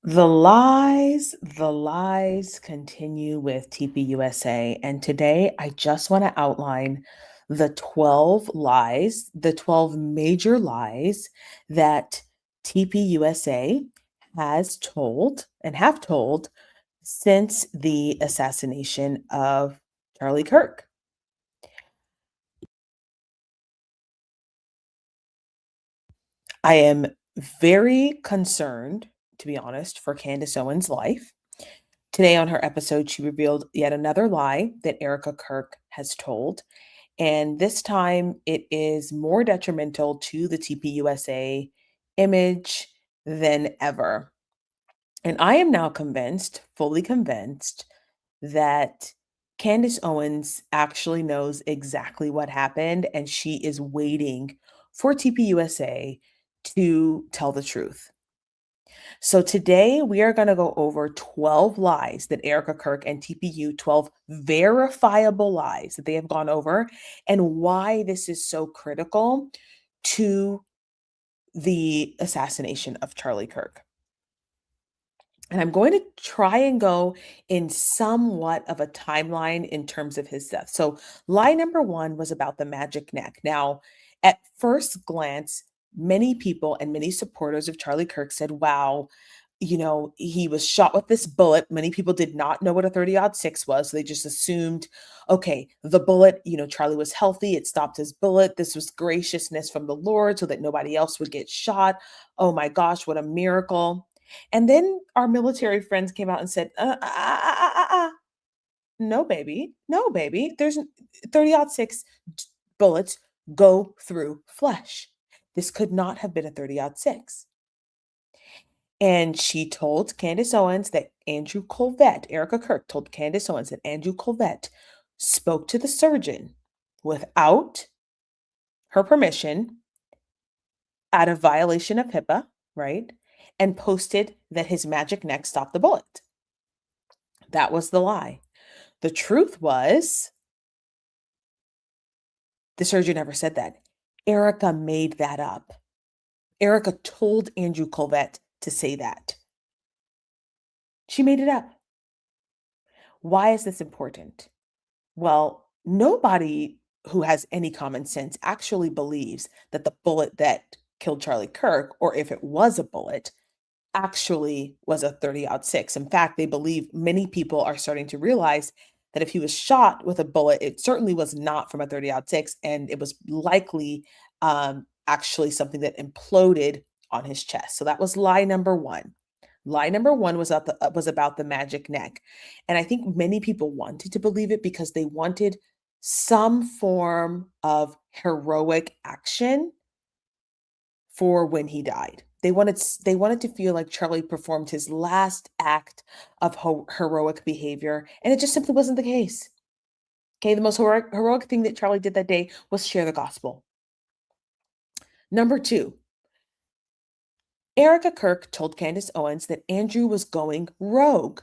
The lies continue with TPUSA. And today I just want to outline the 12 lies, the 12 major lies that TPUSA has told and have told since the assassination of Charlie Kirk. I am very concerned, to be honest, for Candace Owens' life. Today on her episode, she revealed yet another lie that Erika Kirk has told. And this time it is more detrimental to the TPUSA image than ever. And I am now convinced, fully convinced, that Candace Owens actually knows exactly what happened and she is waiting for TPUSA to tell the truth. So today we are going to go over 12 lies that Erika Kirk and TPU, 12 verifiable lies that they have gone over, and why this is so critical to the assassination of Charlie Kirk. And I'm going to try and go in somewhat of a timeline in terms of his death. So, lie number one was about the magic neck. Now, at first glance, many people and many supporters of Charlie Kirk said, wow, he was shot with this bullet. Many people did not know what a 30-06 was. So they just assumed, okay, the bullet, Charlie was healthy. It stopped his bullet. This was graciousness from the Lord so that nobody else would get shot. Oh my gosh, what a miracle. And then our military friends came out and said, no, baby, no, baby. There's 30-06 bullets go through flesh. This could not have been a 30-06. And she told Candace Owens that Andrew Colvette, Erika Kirk told Candace Owens that Andrew Colvette spoke to the surgeon without her permission, out of violation of HIPAA, right? And posted that his magic neck stopped the bullet. That was the lie. The truth was, the surgeon never said that. Erika made that up. Erika told Andrew Colvette to say that. She made it up. Why is this important? Well, nobody who has any common sense actually believes that the bullet that killed Charlie Kirk, or if it was a bullet, actually was a 30-06. In fact, they believe many people are starting to realize that if he was shot with a bullet, it certainly was not from a 30-06, and it was likely actually something that imploded on his chest. So that was lie number one. Lie number one was about the magic neck. And I think many people wanted to believe it because they wanted some form of heroic action for when he died. They wanted to feel like Charlie performed his last act of heroic behavior, and it just simply wasn't the case. Okay, the most heroic thing that Charlie did that day was share the gospel. Number two, Erika Kirk told Candace Owens that Andrew was going rogue,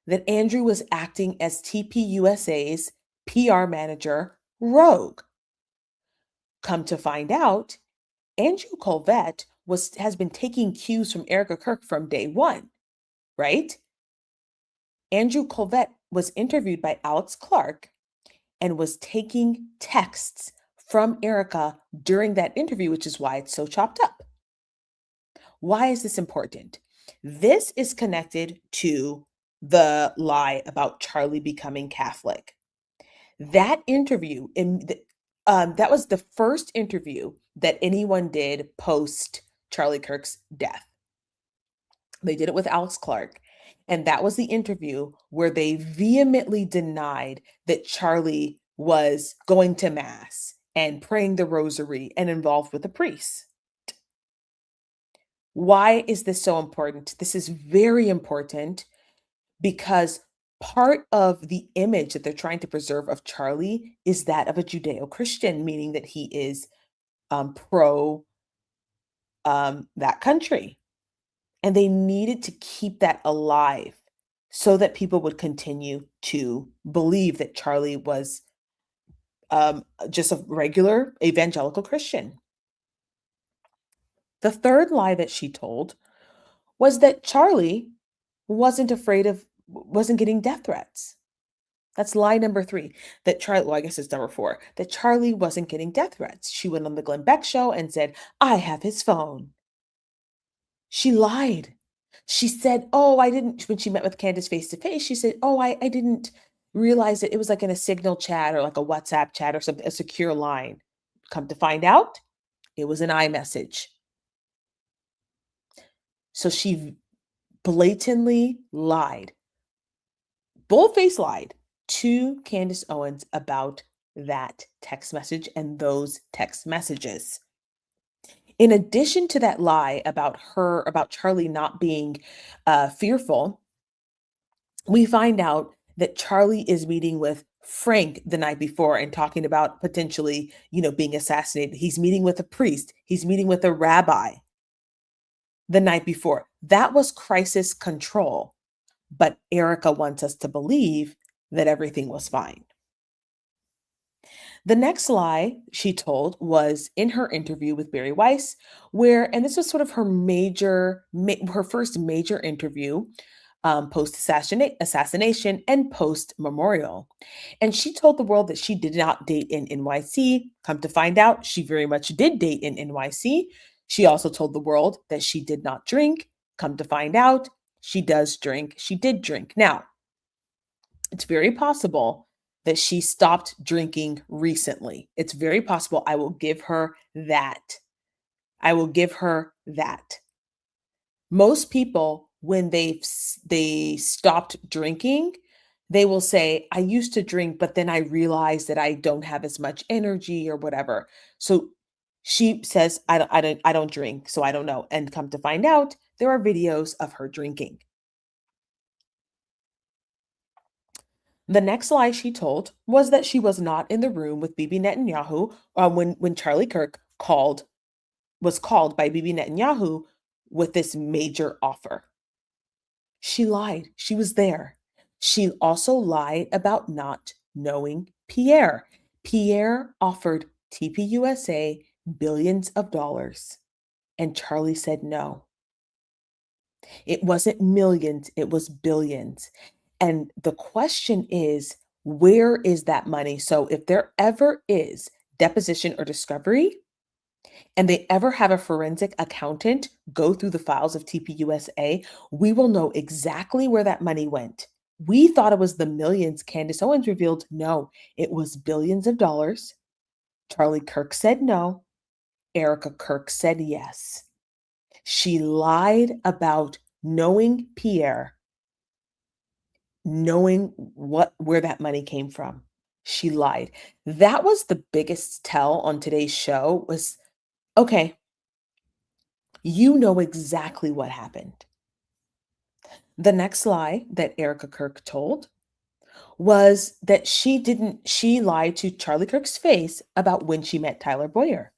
that Andrew was acting as TPUSA's PR manager rogue. Come to find out, Andrew Colvette has been taking cues from Erika Kirk from day one, right? Andrew Colvette was interviewed by Alex Clark and was taking texts from Erika during that interview, which is why it's so chopped up. Why is this important? This is connected to the lie about Charlie becoming Catholic. That interview, that was the first interview that anyone did post Charlie Kirk's death. They did it with Alex Clark. And that was the interview where they vehemently denied that Charlie was going to mass and praying the rosary and involved with a priest. Why is this so important? This is very important because part of the image that they're trying to preserve of Charlie is that of a Judeo-Christian, meaning that he is pro that country. And they needed to keep that alive so that people would continue to believe that Charlie was just a regular evangelical Christian. The third lie that she told was that Charlie wasn't getting death threats. That's lie number 3, that Charlie well, I guess it's number 4, that Charlie wasn't getting death threats. She went on the Glenn Beck show and said, "I have his phone." She lied. She said, "Oh, I didn't," when she met with Candace face to face, she said, "Oh, I didn't realize that it was like in a Signal chat or like a WhatsApp chat or something, a secure line." Come to find out, it was an iMessage. So she blatantly lied, bold-faced lied to Candace Owens about that text message and those text messages. In addition to that lie about Charlie not being fearful, we find out that Charlie is meeting with Frank the night before and talking about potentially, being assassinated. He's meeting with a priest. He's meeting with a rabbi the night before. That was crisis control. But Erika wants us to believe that everything was fine. The next lie she told was in her interview with Barry Weiss, and this was sort of her first major interview post assassination and post memorial. And she told the world that she did not date in NYC. Come to find out, she very much did date in NYC. She also told the world that she did not drink. Come to find out, she does drink. She did drink. Now, it's very possible that she stopped drinking recently. It's very possible. I will give her that. I will give her that. Most people, when they stopped drinking, they will say, "I used to drink, but then I realized that I don't have as much energy or whatever." So she says, "I don't drink, so I don't know." And come to find out, there are videos of her drinking. The next lie she told was that she was not in the room with Bibi Netanyahu when Charlie Kirk was called by Bibi Netanyahu with this major offer. She lied. She was there. She also lied about not knowing Pierre. Pierre offered TPUSA billions of dollars, and Charlie said no. It wasn't millions, it was billions. And the question is, where is that money? So if there ever is deposition or discovery, and they ever have a forensic accountant go through the files of TPUSA, we will know exactly where that money went. We thought it was the millions. Candace Owens revealed no, it was billions of dollars. Charlie Kirk said no. Erika Kirk said yes. She lied about knowing Pierre, knowing where that money came from. She lied. That was the biggest tell on today's show was, okay, you know exactly what happened. The next lie that Erika Kirk told was that she lied to Charlie Kirk's face about when she met Tyler Boyer.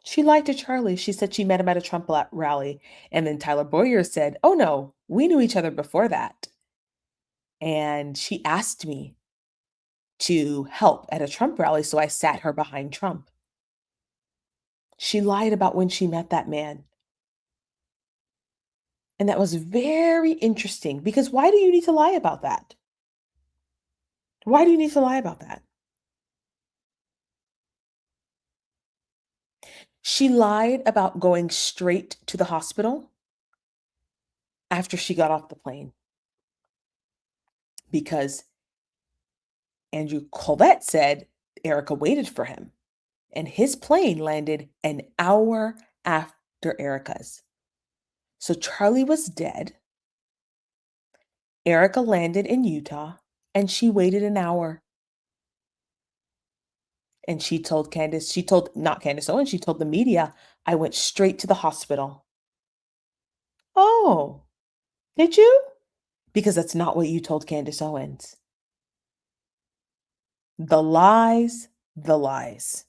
She lied to Charlie. She said she met him at a Trump rally. And then Tyler Boyer said, "Oh no, we knew each other before that." And she asked me to help at a Trump rally, so I sat her behind Trump. She lied about when she met that man. And that was very interesting because why do you need to lie about that? Why do you need to lie about that? She lied about going straight to the hospital after she got off the plane because Andrew Colvette said Erika waited for him, and his plane landed an hour after Erika's. So Charlie was dead. Erika landed in Utah, and she waited an hour. And not Candace Owens, she told the media, "I went straight to the hospital." Oh, did you? Because that's not what you told Candace Owens. The lies, the lies.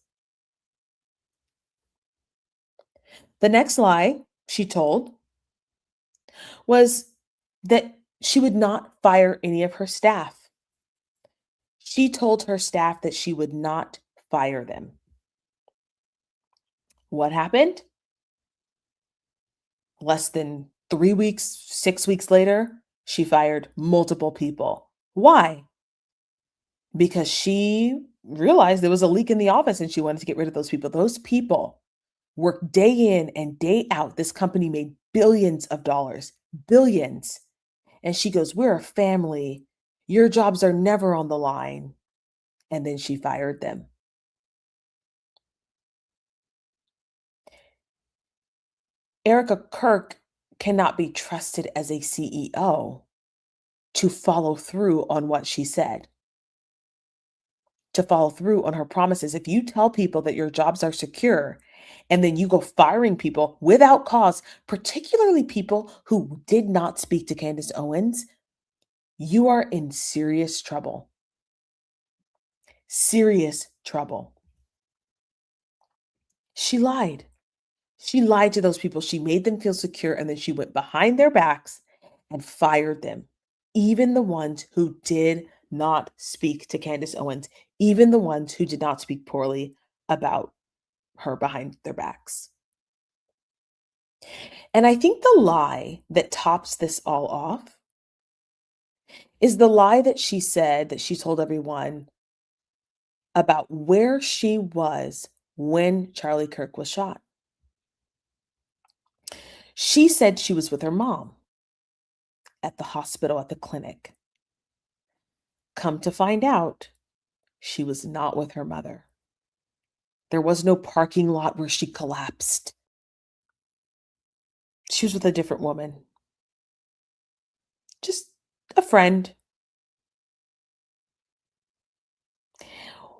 The next lie she told was that she would not fire any of her staff. She told her staff that she would not fire them. What happened? Less than 3 weeks, 6 weeks later, she fired multiple people. Why? Because she realized there was a leak in the office and she wanted to get rid of those people. Those people worked day in and day out. This company made billions of dollars, billions. And she goes, "We're a family. Your jobs are never on the line." And then she fired them. Erika Kirk cannot be trusted as a CEO to follow through on what she said, to follow through on her promises. If you tell people that your jobs are secure and then you go firing people without cause, particularly people who did not speak to Candace Owens, you are in serious trouble. Serious trouble. She lied. She lied to those people. She made them feel secure and then she went behind their backs and fired them. Even the ones who did not speak to Candace Owens, even the ones who did not speak poorly about her behind their backs. And I think the lie that tops this all off is the lie that she said, that she told everyone about where she was when Charlie Kirk was shot. She said she was with her mom at the hospital, at the clinic. Come to find out, she was not with her mother. There was no parking lot where she collapsed. She was with a different woman, just a friend.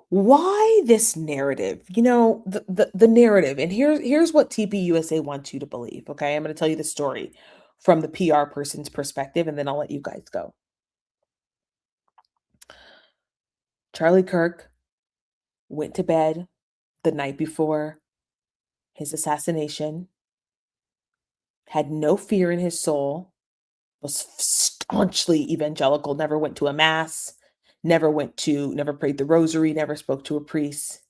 Why this narrative? The narrative, and here's what TPUSA wants you to believe, okay? I'm going to tell you the story from the PR person's perspective, and then I'll let you guys go. Charlie Kirk went to bed the night before his assassination, had no fear in his soul, was staunchly evangelical, never went to a mass, never prayed the rosary, never spoke to a priest.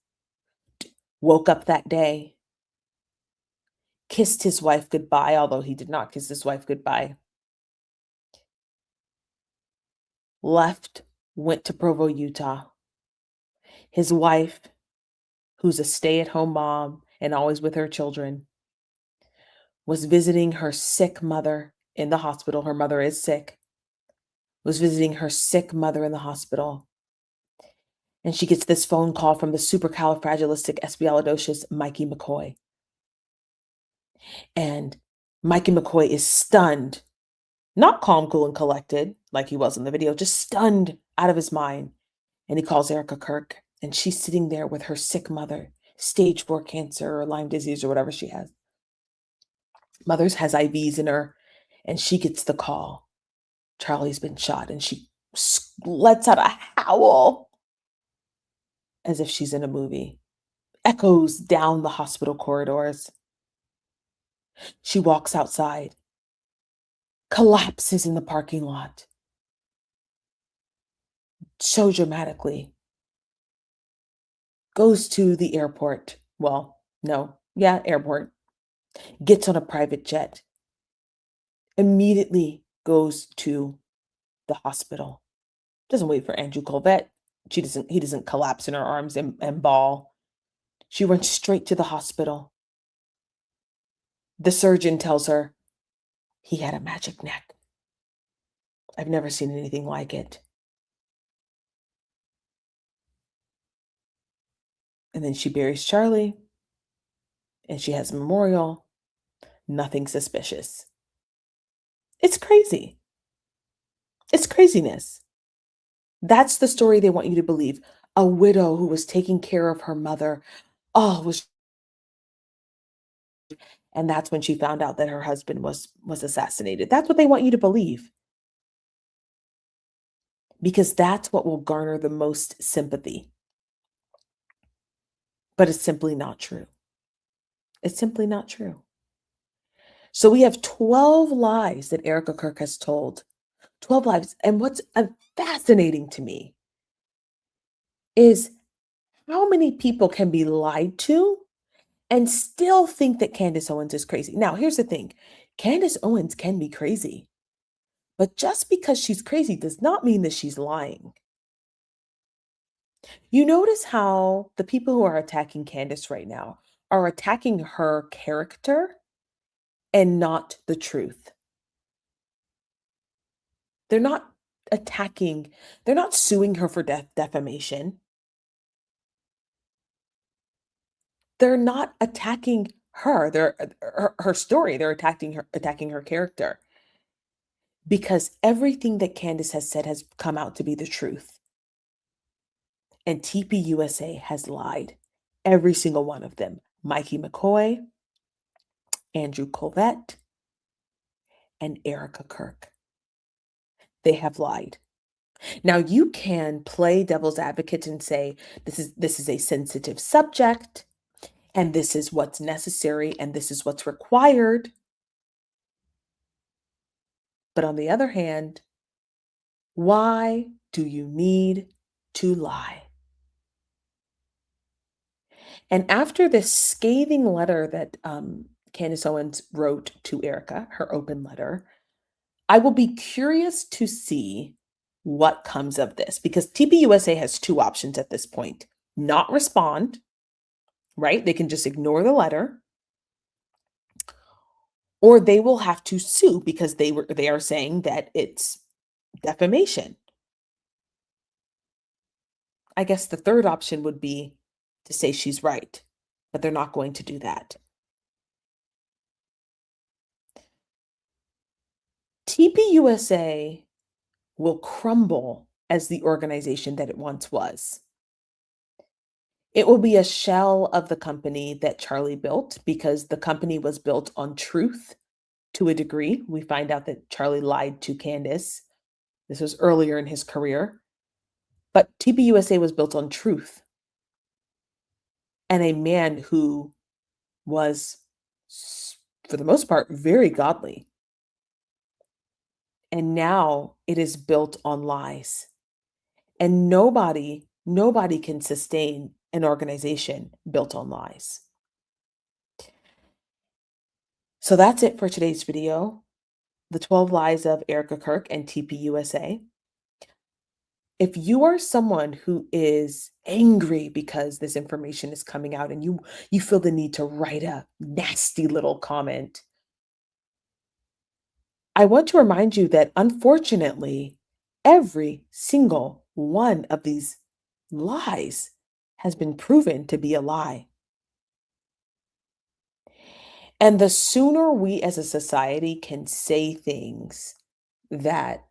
Woke up that day, kissed his wife goodbye, although he did not kiss his wife goodbye. Left, went to Provo, Utah. His wife, who's a stay-at-home mom and always with her children, was visiting her sick mother in the hospital. Her mother is sick. Was visiting her sick mother in the hospital. And she gets this phone call from the supercalifragilisticexpialidocious Mikey McCoy. And Mikey McCoy is stunned, not calm, cool, and collected like he was in the video, just stunned out of his mind. And he calls Erika Kirk, and she's sitting there with her sick mother, stage 4 cancer or Lyme disease or whatever she has. Mother's has IVs in her, and she gets the call. Charlie's been shot, and she lets out a howl as if she's in a movie. Echoes down the hospital corridors. She walks outside, collapses in the parking lot, so dramatically. Goes to the airport. Well, no, yeah, airport. Gets on a private jet. Immediately goes to the hospital. Doesn't wait for Andrew Colvette. He doesn't collapse in her arms and bawl. She runs straight to the hospital. The surgeon tells her he had a magic neck. I've never seen anything like it. And then she buries Charlie, and she has a memorial. Nothing suspicious. It's crazy. It's craziness. That's the story they want you to believe. A widow who was taking care of her mother. Oh, was and that's when she found out that her husband was assassinated. That's what they want you to believe. Because that's what will garner the most sympathy. But it's simply not true. It's simply not true. So we have 12 lies that Erika Kirk has told. 12 lies. And what's fascinating to me is how many people can be lied to and still think that Candace Owens is crazy. Now, here's the thing. Candace Owens can be crazy, but just because she's crazy does not mean that she's lying. You notice how the people who are attacking Candace right now are attacking her character and not the truth. They're not attacking, they're not suing her for defamation. They're not attacking her, her story, they're attacking her character. Because everything that Candace has said has come out to be the truth. And TPUSA has lied. Every single one of them. Mikey McCoy, Andrew Colvette, and Erika Kirk. They have lied. Now you can play devil's advocate and say this is a sensitive subject and this is what's necessary and this is what's required. But on the other hand, why do you need to lie? And after this scathing letter that Candace Owens wrote to Erika, her open letter, I will be curious to see what comes of this because TPUSA has two options at this point. Not respond, right? They can just ignore the letter, or they will have to sue because they are saying that it's defamation. I guess the third option would be to say she's right, but they're not going to do that. TPUSA will crumble as the organization that it once was. It will be a shell of the company that Charlie built because the company was built on truth to a degree. We find out that Charlie lied to Candace. This was earlier in his career. But TPUSA was built on truth and a man who was, for the most part, very godly. And now it is built on lies. And nobody can sustain an organization built on lies. So that's it for today's video. The 12 Lies of Erika Kirk and TPUSA. If you are someone who is angry because this information is coming out and you feel the need to write a nasty little comment, I want to remind you that unfortunately, every single one of these lies has been proven to be a lie. And the sooner we as a society can say things that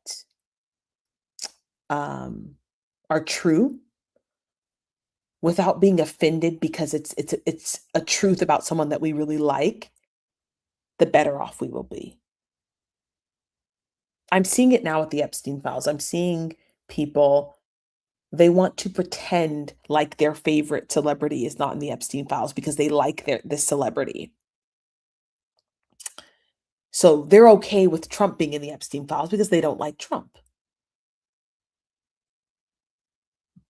are true without being offended because it's a truth about someone that we really like, the better off we will be. I'm seeing it now with the Epstein files. I'm seeing people, they want to pretend like their favorite celebrity is not in the Epstein files because they like this celebrity. So they're okay with Trump being in the Epstein files because they don't like Trump.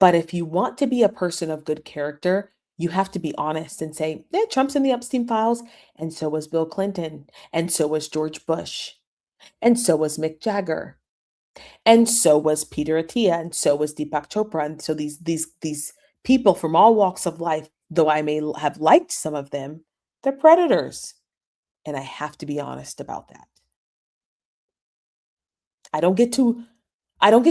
But if you want to be a person of good character, you have to be honest and say, yeah, Trump's in the Epstein files, and so was Bill Clinton, and so was George Bush, and so was Mick Jagger, and so was Peter Attia, and so was Deepak Chopra. And so these people from all walks of life, though I may have liked some of them, they're predators. And I have to be honest about that. I don't get to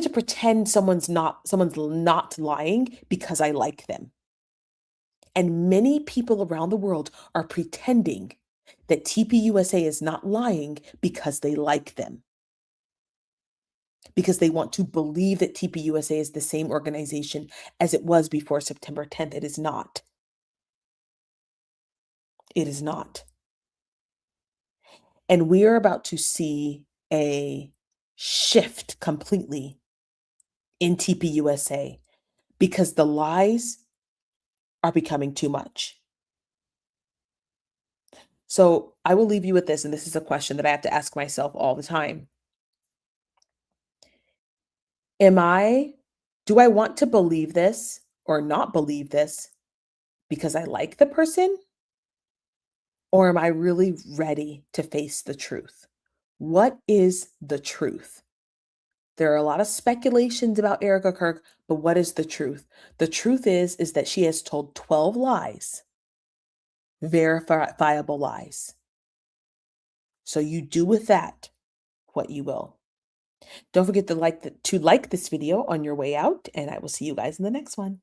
pretend someone's not lying because I like them. And many people around the world are pretending that TPUSA is not lying because they like them. Because they want to believe that TPUSA is the same organization as it was before September 10th. It is not. It is not. And we are about to see a shift completely in TPUSA because the lies are becoming too much. So I will leave you with this, and this is a question that I have to ask myself all the time. Do I want to believe this or not believe this because I like the person? Or am I really ready to face the truth? What is the truth? There are a lot of speculations about Erika Kirk, but what is the truth? The truth is that she has told 12 lies, verifiable lies. So you do with that what you will. Don't forget to like this video on your way out, and I will see you guys in the next one.